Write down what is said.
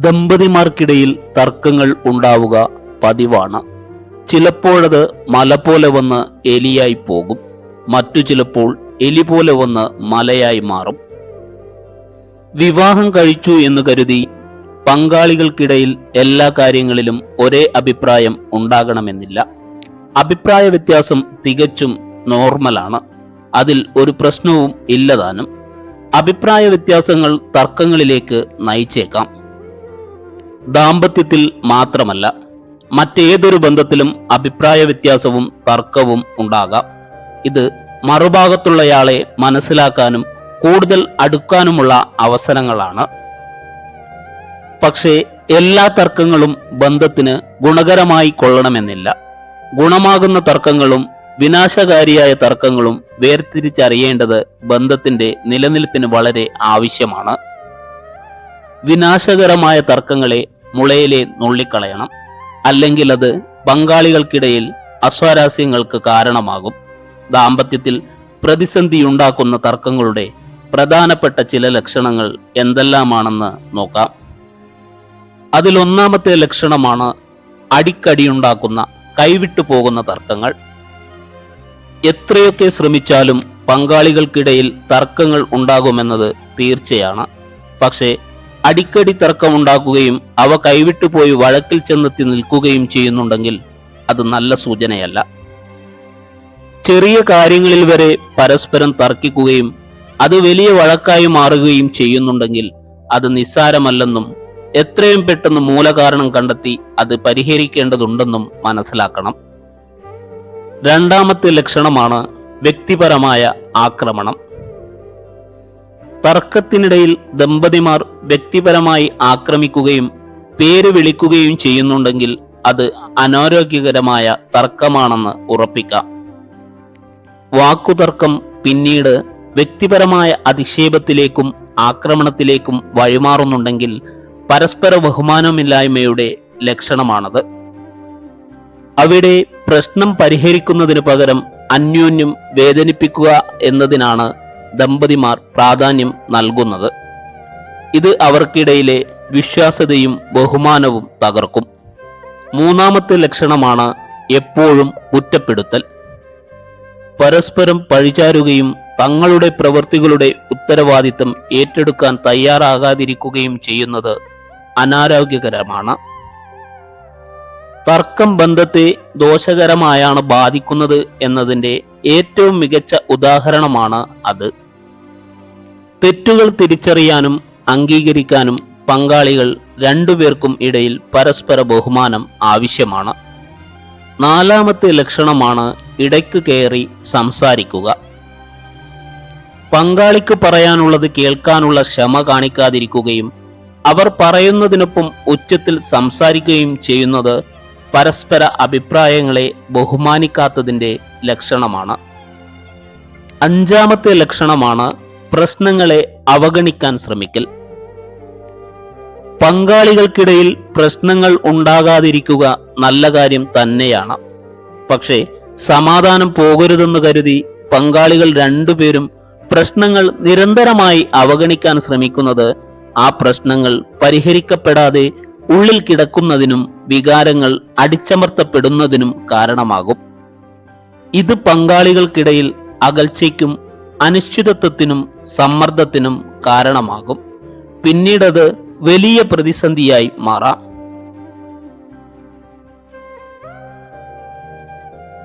ദമ്പതിമാർക്കിടയിൽ തർക്കങ്ങൾ ഉണ്ടാവുക പതിവാണ്. ചിലപ്പോഴത് മല പോലെ വന്ന് എലിയായി പോകും, മറ്റു ചിലപ്പോൾ എലി പോലെ വന്ന് മലയായി മാറും. വിവാഹം കഴിച്ചു എന്ന് കരുതി പങ്കാളികൾക്കിടയിൽ എല്ലാ കാര്യങ്ങളിലും ഒരേ അഭിപ്രായം ഉണ്ടാകണമെന്നില്ല. അഭിപ്രായ വ്യത്യാസം തികച്ചും നോർമലാണ്. അതിൽ ഒരു പ്രശ്നവും ഇല്ലതാനും. അഭിപ്രായ വ്യത്യാസങ്ങൾ തർക്കങ്ങളിലേക്ക് നയിച്ചേക്കാം. ദാമ്പത്യത്തിൽ മാത്രമല്ല, മറ്റേതൊരു ബന്ധത്തിലും അഭിപ്രായ വ്യത്യാസവും തർക്കവും ഉണ്ടാകാം. ഇത് മറുഭാഗത്തുള്ളയാളെ മനസ്സിലാക്കാനും കൂടുതൽ അടുക്കാനുമുള്ള അവസരങ്ങളാണ്. പക്ഷേ എല്ലാ തർക്കങ്ങളും ബന്ധത്തിന് ഗുണകരമായി കൊള്ളണമെന്നില്ല. ഗുണമാകുന്ന തർക്കങ്ങളും വിനാശകാരിയായ തർക്കങ്ങളും വേർതിരിച്ചറിയേണ്ടത് ബന്ധത്തിന്റെ നിലനിൽപ്പിന് വളരെ ആവശ്യമാണ്. വിനാശകരമായ തർക്കങ്ങളെ മുളയിലെ നുള്ളിക്കളയണം, അല്ലെങ്കിൽ അത് പങ്കാളികൾക്കിടയിൽ അസ്വാരസ്യങ്ങൾക്ക് കാരണമാകും. ദാമ്പത്യത്തിൽ പ്രതിസന്ധിയുണ്ടാക്കുന്ന തർക്കങ്ങളുടെ പ്രധാനപ്പെട്ട ചില ലക്ഷണങ്ങൾ എന്തെല്ലാമാണെന്ന് നോക്കാം. അതിലൊന്നാമത്തെ ലക്ഷണമാണ് അടിക്കടിയുണ്ടാക്കുന്ന കൈവിട്ടു പോകുന്ന തർക്കങ്ങൾ. എത്രയൊക്കെ ശ്രമിച്ചാലും പങ്കാളികൾക്കിടയിൽ തർക്കങ്ങൾ ഉണ്ടാകുമെന്നത് തീർച്ചയാണ്. പക്ഷേ അടിക്കടി തർക്കമുണ്ടാക്കുകയും അവ കൈവിട്ടുപോയി വഴക്കിൽ ചെന്നെത്തി നിൽക്കുകയും ചെയ്യുന്നുണ്ടെങ്കിൽ അത് നല്ല സൂചനയല്ല. ചെറിയ കാര്യങ്ങളിൽ വരെ പരസ്പരം തർക്കിക്കുകയും അത് വലിയ വഴക്കായി മാറുകയും ചെയ്യുന്നുണ്ടെങ്കിൽ അത് നിസ്സാരമല്ലെന്നും എത്രയും പെട്ടെന്ന് മൂലകാരണം കണ്ടെത്തി അത് പരിഹരിക്കേണ്ടതുണ്ടെന്നും മനസ്സിലാക്കണം. രണ്ടാമത്തെ ലക്ഷണമാണ് വ്യക്തിപരമായ ആക്രമണം. തർക്കത്തിനിടയിൽ ദമ്പതിമാർ വ്യക്തിപരമായി ആക്രമിക്കുകയും പേര് വിളിക്കുകയും ചെയ്യുന്നുണ്ടെങ്കിൽ അത് അനാരോഗ്യകരമായ തർക്കമാണെന്ന് ഉറപ്പിക്കാം. വാക്കുതർക്കം പിന്നീട് വ്യക്തിപരമായ അധിക്ഷേപത്തിലേക്കും ആക്രമണത്തിലേക്കും വഴിമാറുന്നുണ്ടെങ്കിൽ പരസ്പര ബഹുമാനമില്ലായ്മയുടെ ലക്ഷണമാണത്. അവിടെ പ്രശ്നം പരിഹരിക്കുന്നതിന് പകരം അന്യോന്യം വേദനിപ്പിക്കുക എന്നതിനാണ് ദമ്പതിമാർ പ്രാധാന്യം നൽകുന്നത്. ഇത് അവർക്കിടയിലെ വിശ്വാസ്യതയും ബഹുമാനവും തകർക്കും. മൂന്നാമത്തെ ലക്ഷണമാണ് എപ്പോഴും കുറ്റപ്പെടുത്തൽ. പരസ്പരം പഴിചാരുകയും തങ്ങളുടെ പ്രവൃത്തികളുടെ ഉത്തരവാദിത്തം ഏറ്റെടുക്കാൻ തയ്യാറാകാതിരിക്കുകയും ചെയ്യുന്നത് അനാരോഗ്യകരമാണ്. തർക്കം ബന്ധത്തെ ദോഷകരമായാണ് ബാധിക്കുന്നത് എന്നതിൻ്റെ ഏറ്റവും മികച്ച ഉദാഹരണമാണ് അത്. തെറ്റുകൾ തിരിച്ചറിയാനും അംഗീകരിക്കാനും പങ്കാളികൾ രണ്ടുപേർക്കും ഇടയിൽ പരസ്പര ബഹുമാനം ആവശ്യമാണ്. നാലാമത്തെ ലക്ഷണമാണ് ഇടയ്ക്ക് കയറി സംസാരിക്കുക. പങ്കാളിക്ക് പറയാനുള്ളത് കേൾക്കാനുള്ള ക്ഷമ കാണിക്കാതിരിക്കുകയും അവർ പറയുന്നതിനൊപ്പം ഉച്ചത്തിൽ സംസാരിക്കുകയും ചെയ്യുന്നത് പരസ്പര അഭിപ്രായങ്ങളെ ബഹുമാനിക്കാത്തതിൻ്റെ ലക്ഷണമാണ്. അഞ്ചാമത്തെ ലക്ഷണമാണ് പ്രശ്നങ്ങളെ അവഗണിക്കാൻ ശ്രമിക്കൽ. പങ്കാളികൾക്കിടയിൽ പ്രശ്നങ്ങൾ ഉണ്ടാകാതിരിക്കുക നല്ല കാര്യം തന്നെയാണ്. പക്ഷേ സമാധാനം പോകരുതെന്ന് കരുതി പങ്കാളികൾ രണ്ടുപേരും പ്രശ്നങ്ങൾ നിരന്തരമായി അവഗണിക്കാൻ ശ്രമിക്കുന്നത് ആ പ്രശ്നങ്ങൾ പരിഹരിക്കപ്പെടാതെ ഉള്ളിൽ കിടക്കുന്നതിനും വികാരങ്ങൾ അടിച്ചമർത്തപ്പെടുന്നതിനും കാരണമാകും. ഇത് പങ്കാളികൾക്കിടയിൽ അകൽച്ചയ്ക്കും അനിശ്ചിതത്വത്തിനും സമ്മർദ്ദത്തിനും കാരണമാകും. പിന്നീടത് വലിയ പ്രതിസന്ധിയായി മാറാം.